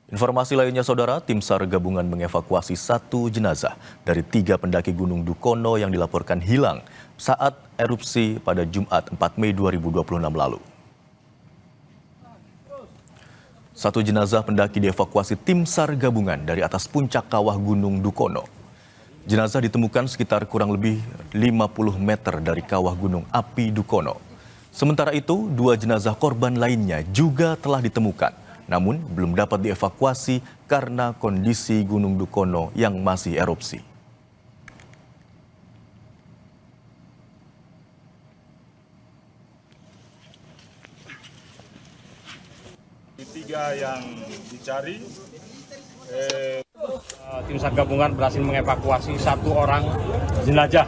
Informasi lainnya, Saudara, tim SAR gabungan mengevakuasi satu jenazah dari 3 pendaki Gunung Dukono yang dilaporkan hilang saat erupsi pada Jumat 4 Mei 2026 lalu. Satu jenazah pendaki dievakuasi tim SAR gabungan dari atas puncak kawah Gunung Dukono. Jenazah ditemukan sekitar kurang lebih 50 meter dari kawah Gunung Api Dukono. Sementara itu, 2 jenazah korban lainnya juga telah ditemukan, namun belum dapat dievakuasi karena kondisi Gunung Dukono yang masih erupsi. Tiga yang dicari, tim SAR gabungan berhasil mengevakuasi satu orang jenazah.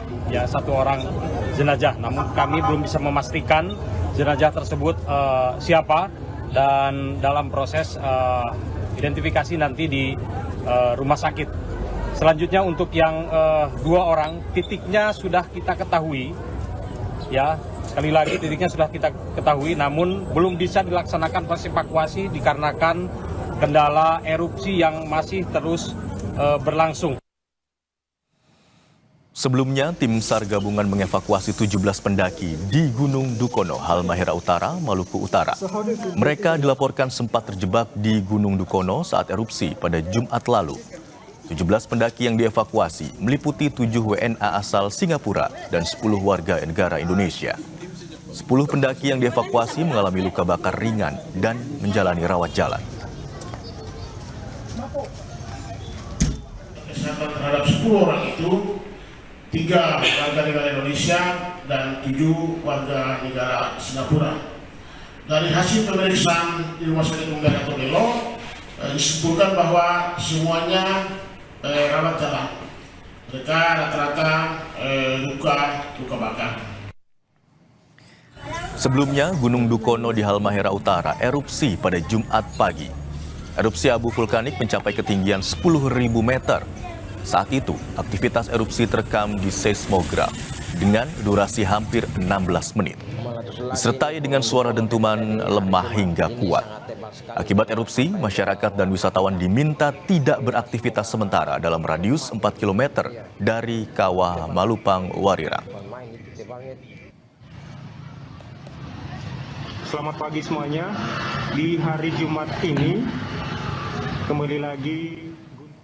Namun kami belum bisa memastikan jenazah tersebut siapa, dan dalam proses identifikasi nanti di rumah sakit. Selanjutnya untuk yang 2 orang, titiknya sudah kita ketahui, ya. Sekali lagi titiknya sudah kita ketahui, namun belum bisa dilaksanakan proses evakuasi dikarenakan kendala erupsi yang masih terus berlangsung. Sebelumnya, tim SAR gabungan mengevakuasi 17 pendaki di Gunung Dukono, Halmahera Utara, Maluku Utara. Mereka dilaporkan sempat terjebak di Gunung Dukono saat erupsi pada Jumat lalu. 17 pendaki yang dievakuasi meliputi 7 WNA asal Singapura dan 10 warga negara Indonesia. 10 pendaki yang dievakuasi mengalami luka bakar ringan dan menjalani rawat jalan. Kesehatan terhadap 10 orang itu, 3 warga negara Indonesia dan 7 warga negara Singapura. Dari hasil pemeriksaan di Rumah Sakit Umum Daerah Tobelo disebutkan bahwa semuanya rawat jalan. Mereka rata-rata luka bakar. Sebelumnya, Gunung Dukono di Halmahera Utara erupsi pada Jumat pagi. Erupsi abu vulkanik mencapai ketinggian 10.000 meter. Saat itu, aktivitas erupsi terekam di seismograf dengan durasi hampir 16 menit. Disertai dengan suara dentuman lemah hingga kuat. Akibat erupsi, masyarakat dan wisatawan diminta tidak beraktivitas sementara dalam radius 4 km dari Kawah Malupang Warirang. Selamat pagi semuanya. Di hari Jumat ini kembali lagi